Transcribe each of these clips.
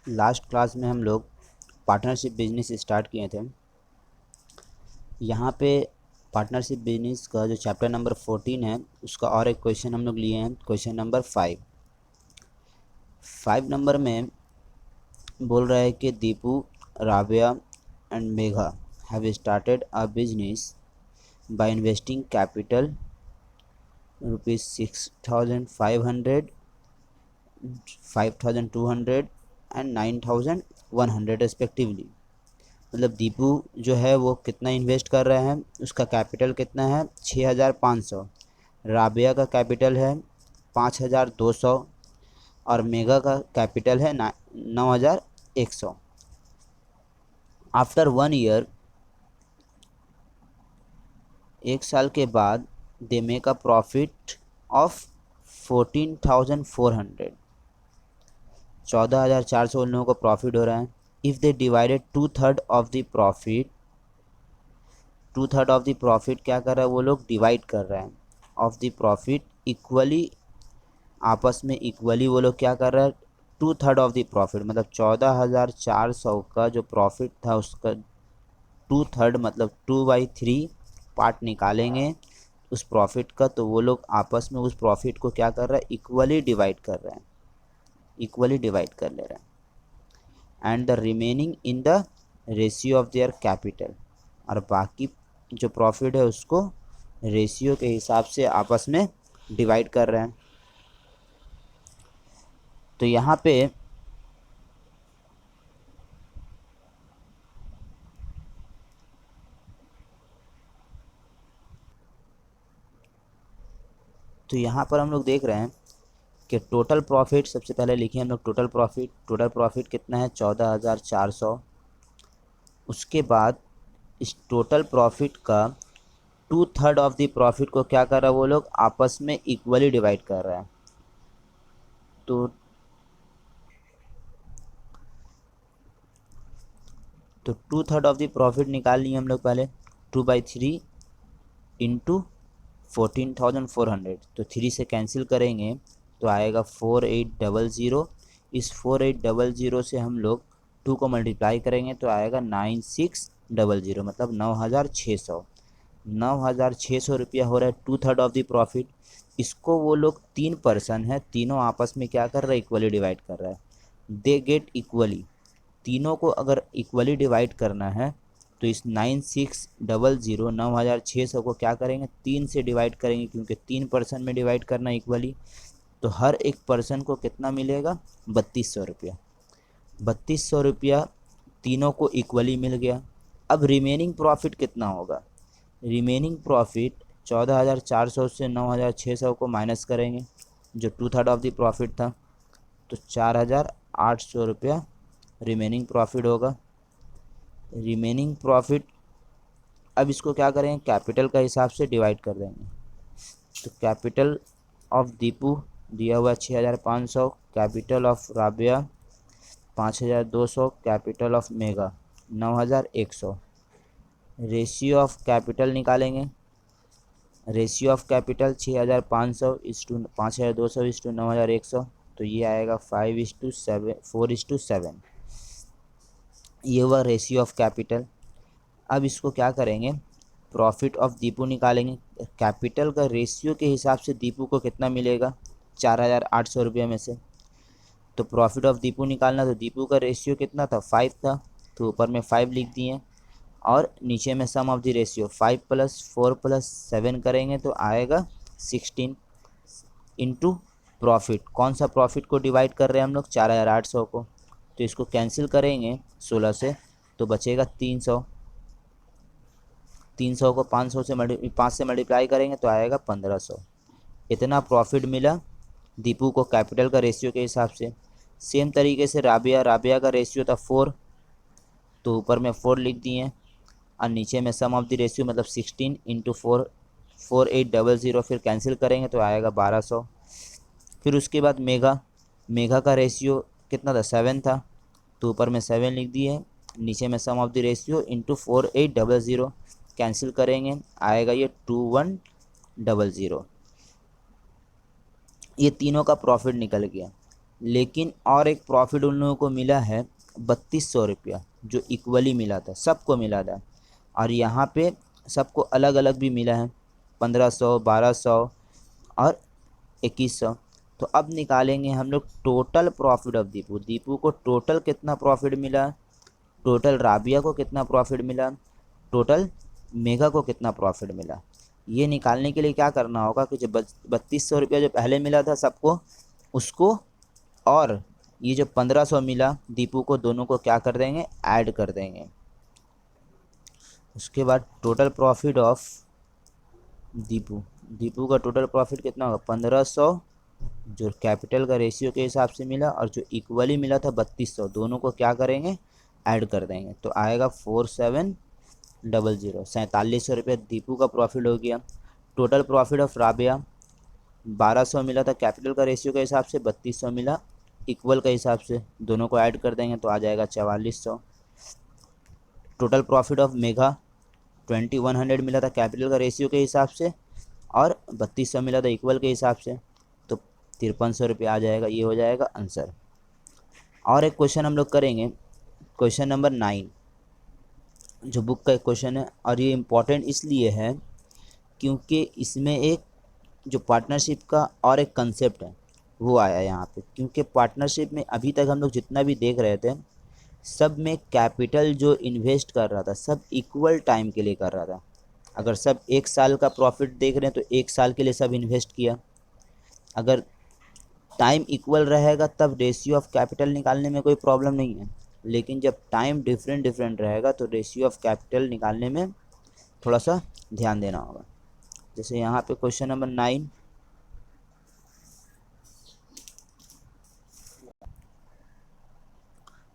Last class में हम लोग पार्टनरशिप बिजनेस स्टार्ट किए थे। यहाँ पे पार्टनरशिप बिजनेस का जो चैप्टर नंबर 14 है उसका और एक क्वेश्चन हम लोग लिए हैं, क्वेश्चन नंबर 5 नंबर में बोल रहा है कि Deepu, Rabia and Megha have started a business by investing capital rupees 6,500, 5,200 and 9,100 respectively. मतलब दीपू जो है वो कितना इन्वेस्ट कर रहे हैं, उसका कैपिटल कितना है 6,500, राबिया का कैपिटल है 5,200 और मेगा का कैपिटल है 9,100। आफ्टर 1 ईयर, एक साल के बाद, they make a profit of 14,400, 14,400 उन लोगों को प्रॉफिट हो रहा है। If they divided to third of the profit क्या कर रहा है, वो लोग डिवाइड कर रहे हैं ऑफ द प्रॉफिट इक्वली, आपस में इक्वली वो लोग क्या कर रहे हैं, 2/3 ऑफ द प्रॉफिट, मतलब 14,400 का जो प्रॉफिट था उसका 2/3 मतलब 2/3 पार्ट निकालेंगे उस प्रॉफिट का, तो वो लोग आपस में उस प्रॉफिट को क्या कर रहा है, इक्वली डिवाइड कर रहे हैं, इक्वली डिवाइड कर ले रहे हैं। And the remaining in the ratio of their capital, और बाकी जो प्रॉफिट है उसको रेशियो के हिसाब से आपस में डिवाइड कर रहे हैं। तो यहाँ पे हम लोग देख रहे हैं कि टोटल प्रॉफिट, सबसे पहले लिखिए हम लोग टोटल प्रॉफिट कितना है 14,400। उसके बाद इस टोटल प्रॉफिट का 2/3 ऑफ द प्रॉफिट को क्या कर रहा है, वो लोग आपस में इक्वली डिवाइड कर रहे हैं। तो 2/3 ऑफ द प्रॉफिट निकाल लिए हम लोग पहले, 2/3 इंटू 14,400, तो 3 से कैंसिल करेंगे तो आएगा 4,800। इस 4,800 से हम लोग 2 को मल्टीप्लाई करेंगे तो आएगा 9,600, मतलब 9,600, 9,600 रुपया हो रहा है 2/3 ऑफ द प्रॉफिट। इसको वो लोग 3 पर्सन है, तीनों आपस में क्या कर रहा है, इक्वली डिवाइड कर रहा है। दे गेट इक्वली, तीनों को अगर इक्वली डिवाइड करना है तो इस 9,600, 9,600 को क्या करेंगे, 3 से डिवाइड करेंगे, क्योंकि 3 पर्सन में डिवाइड करना इक्वली। तो हर एक पर्सन को कितना मिलेगा, 3,200 रुपया, 3,200 रुपया तीनों को इक्वली मिल गया। अब रिमेनिंग प्रॉफिट कितना होगा, रिमेनिंग प्रॉफिट 14,400 से 9,600 को माइनस करेंगे, जो 2/3 ऑफ द प्रॉफिट था, तो 4,800 रुपया रिमेनिंग प्रॉफिट होगा। रिमेनिंग प्रॉफिट, अब इसको क्या करेंगे, कैपिटल का हिसाब से डिवाइड कर देंगे। तो कैपिटल ऑफ दीपू दिया हुआ 6,500, capital of Rabia 5,200, capital of mega 9,100। Ratio of capital निकालेंगे, रेशियो ऑफ कैपिटल 6,500 इस टू 5,200 इस टू 9,100, तो ये आएगा 5:7, 4:7, ये हुआ रेशियो ऑफ कैपिटल। अब इसको क्या करेंगे, प्रॉफिट ऑफ दीपू निकालेंगे। कैपिटल का रेशियो के हिसाब से दीपू को कितना मिलेगा, 4,800 रुपये में से। तो प्रॉफिट ऑफ दीपू निकालना, तो दीपू का रेशियो कितना था, 5 था, तो ऊपर में 5 लिख दिए, और नीचे में सम ऑफ द रेशियो 5 + 4 + 7 करेंगे तो आएगा 16 इंटू प्रॉफिट। कौन सा प्रॉफिट को डिवाइड कर रहे हैं हम लोग, 4,800 को, तो इसको कैंसिल करेंगे 16 से तो बचेगा 300। 300 को 5 से मल्टीप्लाई करेंगे तो आएगा 1,500। इतना प्रॉफिट मिला दीपू को कैपिटल का रेशियो के हिसाब से। सेम तरीके से राबिया का रेशियो था 4, तो ऊपर में 4 लिख दिए, और नीचे में सम ऑफ द रेशियो मतलब 16 इंटू 4, 4,800, फिर कैंसिल करेंगे तो आएगा 1,200। फिर उसके बाद मेघा का रेशियो कितना था, 7 था, तो ऊपर में 7 लिख दिए, नीचे में sum of the ratio into 4,800, cancel करेंगे आएगा ये 2,100। ये तीनों का प्रॉफिट निकल गया। लेकिन और एक प्रॉफिट उन लोगों को मिला है 3200 रुपया, जो इक्वली मिला था, सबको मिला था। और यहाँ पे सबको अलग अलग भी मिला है, 1500, 1200 और 2100। तो अब निकालेंगे हम लोग total profit of Deepu. Deepu को टोटल कितना प्रॉफिट मिला, टोटल राबिया को कितना प्रॉफिट मिला, टोटल मेघा को कितना प्रॉफिट मिला। ये निकालने के लिए क्या करना होगा कि जो 3200 रुपया जो पहले मिला था सबको, उसको और ये जो 1500 मिला दीपू को, दोनों को क्या कर देंगे, ऐड कर देंगे। उसके बाद total profit of Deepu, Deepu का टोटल प्रॉफिट कितना होगा, 1500 जो कैपिटल का रेशियो के हिसाब से मिला, और जो इक्वली मिला था 3200, दोनों को क्या करेंगे, ऐड कर देंगे। तो आएगा 4700, 4700 रुपये दीपू का प्रॉफिट हो गया। टोटल प्रॉफिट ऑफ राबिया 1200 मिला था कैपिटल का रेशियो के हिसाब से, 3200 मिला इक्वल के हिसाब से, दोनों को ऐड कर देंगे तो आ जाएगा 4400। टोटल प्रॉफिट ऑफ मेघा 2100 मिला था कैपिटल का रेशियो के हिसाब से, और 3200 मिला था इक्वल के हिसाब से, तो 5300 रुपये आ जाएगा। ये हो जाएगा आंसर। और एक क्वेश्चन हम लोग करेंगे, क्वेश्चन नंबर 9, जो बुक का एक क्वेश्चन है, और ये इम्पॉर्टेंट इसलिए है क्योंकि इसमें एक जो पार्टनरशिप का और एक कंसेप्ट है वो आया यहाँ पे। क्योंकि पार्टनरशिप में अभी तक हम लोग जितना भी देख रहे थे, सब में कैपिटल जो इन्वेस्ट कर रहा था सब इक्वल टाइम के लिए कर रहा था। अगर सब 1 साल का प्रॉफिट देख रहे हैं तो 1 साल के लिए सब इन्वेस्ट किया। अगर टाइम इक्वल रहेगा तब रेशियो ऑफ कैपिटल निकालने में कोई प्रॉब्लम नहीं है, लेकिन जब टाइम डिफरेंट डिफरेंट रहेगा तो रेशियो ऑफ कैपिटल निकालने में थोड़ा सा ध्यान देना होगा। जैसे यहाँ पे क्वेश्चन नंबर 9,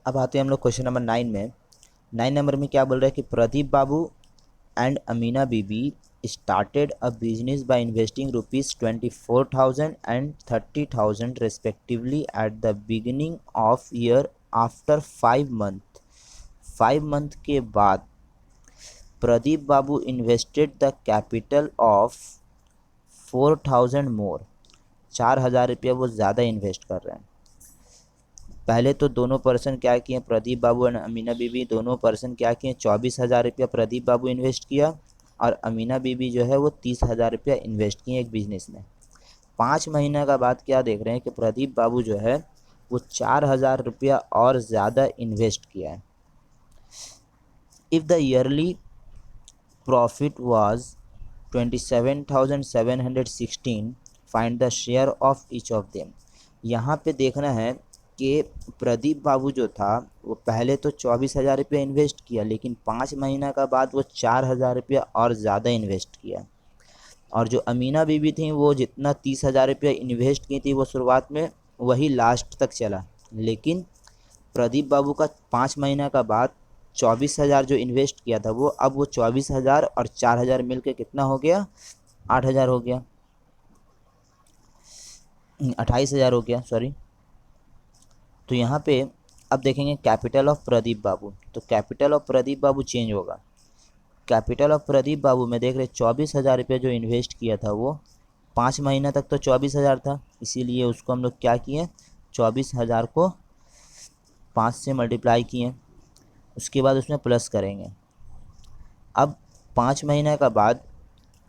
अब आते हैं हम लोग क्वेश्चन नंबर 9 में। 9 नंबर में क्या बोल रहा है कि Pradeep Babu and Amina Bibi started a business by investing ₹24,000 and ₹30,000 respectively at the beginning of year. After 5 months, 5 month के बाद प्रदीप बाबू invested the capital of 4,000 more, 4,000 रुपया वो ज़्यादा इन्वेस्ट कर रहे हैं। पहले तो दोनों पर्सन क्या किए, प्रदीप बाबू और अमीना बीबी दोनों पर्सन क्या किए, 24,000 रुपया प्रदीप बाबू इन्वेस्ट किया, और अमीना बीबी जो है वो 30,000 रुपया इन्वेस्ट किए एक बिजनेस में। 5 महीने का बाद क्या देख रहे हैं कि प्रदीप बाबू जो है वो 4,000 रुपया और ज़्यादा इन्वेस्ट किया है। If the yearly profit was 27,716, find the share of each of them. यहाँ पे देखना है कि प्रदीप बाबू जो था वो पहले तो 24,000 रुपया इन्वेस्ट किया, लेकिन 5 महीना का बाद वो 4,000 रुपया और ज़्यादा इन्वेस्ट किया। और जो अमीना बीबी थी वो जितना 30,000 रुपया इन्वेस्ट की थी वो शुरुआत में वही लास्ट तक चला, लेकिन प्रदीप बाबू का 5 महीना का बाद 24,000 जो इन्वेस्ट किया था वो, अब वो 24,000 और 4,000 मिल के कितना हो गया, 8,000 हो गया, 28,000 हो गया, सॉरी। तो यहाँ पे अब देखेंगे कैपिटल ऑफ प्रदीप बाबू, तो capital of Pradeep Babu change होगा। कैपिटल ऑफ प्रदीप बाबू में देख रहे 24,000 रुपये जो इन्वेस्ट किया था वो 5 महीना तक तो 24,000 था, इसीलिए उसको हम लोग क्या किए, 24,000 को 5 से मल्टीप्लाई किए, उसके बाद उसमें प्लस करेंगे। अब 5 महीने का बाद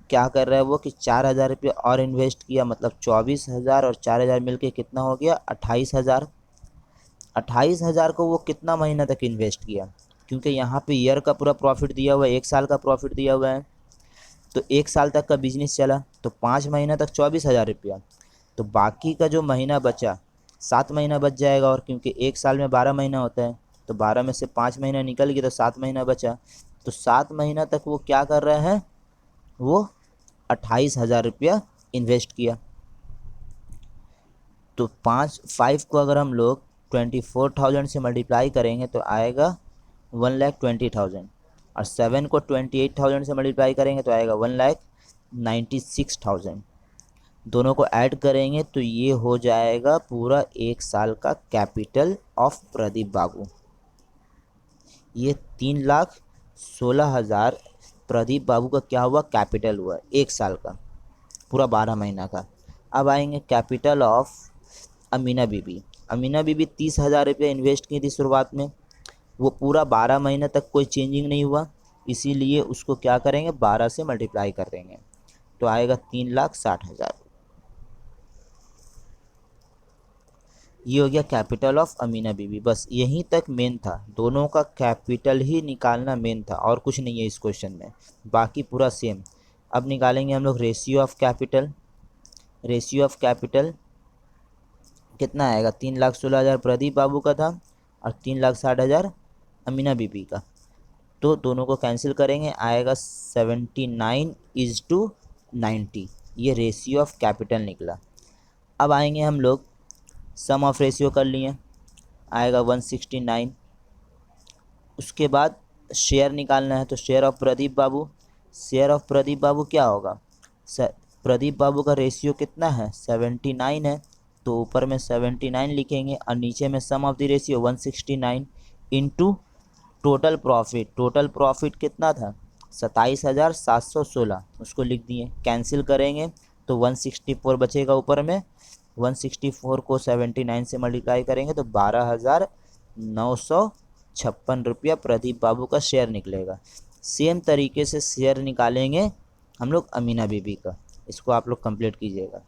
क्या कर रहा है वो कि 4,000 रुपये और इन्वेस्ट किया, मतलब 24,000 और 4,000 मिल के कितना हो गया, 28,000। 28,000 को वो कितना महीना तक इन्वेस्ट किया, क्योंकि यहाँ पे ईयर का पूरा प्रॉफिट दिया हुआ है, 1 साल का प्रॉफिट दिया हुआ है, तो 1 साल तक का बिजनेस चला, तो 5 महीना तक 24,000 रुपया, तो बाकी का जो महीना बचा 7 महीना बच जाएगा, और क्योंकि 1 साल में 12 महीना होता है तो 12 में से 5 महीना निकल गया तो 7 महीना बचा, तो 7 महीना तक वो क्या कर रहे हैं, वो 28,000 रुपया इन्वेस्ट किया। तो 5 को अगर हम लोग 24,000 से मल्टीप्लाई करेंगे तो आएगा 1,20,000, और 7 को 28,000 से मल्टीप्लाई करेंगे तो आएगा 1,96,000। दोनों को ऐड करेंगे तो ये हो जाएगा पूरा 1 साल का कैपिटल ऑफ प्रदीप बाबू। ये 3,16,000 प्रदीप बाबू का क्या हुआ, कैपिटल हुआ 1 साल का, पूरा 12 महीना का। अब आएंगे कैपिटल ऑफ अमीना बीबी। अमीना बीबी 30,000 रुपये इन्वेस्ट की थी शुरुआत में, वो पूरा 12 महीने तक कोई चेंजिंग नहीं हुआ, इसीलिए उसको क्या करेंगे 12 से मल्टीप्लाई कर देंगे तो आएगा 3,60,000। ये हो गया कैपिटल ऑफ अमीना बीबी। बस यहीं तक मेन था, दोनों का कैपिटल ही निकालना मेन था और कुछ नहीं है इस क्वेश्चन में, बाकी पूरा सेम। अब निकालेंगे हम लोग ratio of capital. Ratio of capital कितना आएगा, 3,16,000 प्रदीप बाबू का था और 3,60,000 अमीना बीबी का, तो दोनों को कैंसिल करेंगे, आएगा 79:90। ये रेशियो ऑफ कैपिटल निकला। अब आएंगे हम लोग सम ऑफ रेशियो कर लिए, आएगा 169। उसके बाद शेयर निकालना है, तो share of Pradeep Babu, share of Pradeep Babu क्या होगा, प्रदीप बाबू का रेशियो कितना है 79 है, तो ऊपर में 79 लिखेंगे और नीचे में sum of the ratio 169 into total profit. Total profit कितना था 27,716, उसको लिख दिए, कैंसिल करेंगे तो 164 बचेगा ऊपर में, 164 को 79 से मल्टीप्लाई करेंगे तो 12,956 रुपया प्रदीप बाबू का शेयर निकलेगा। सेम तरीके से शेयर निकालेंगे हम लोग अमीना बीबी का, इसको आप लोग कंप्लीट कीजिएगा।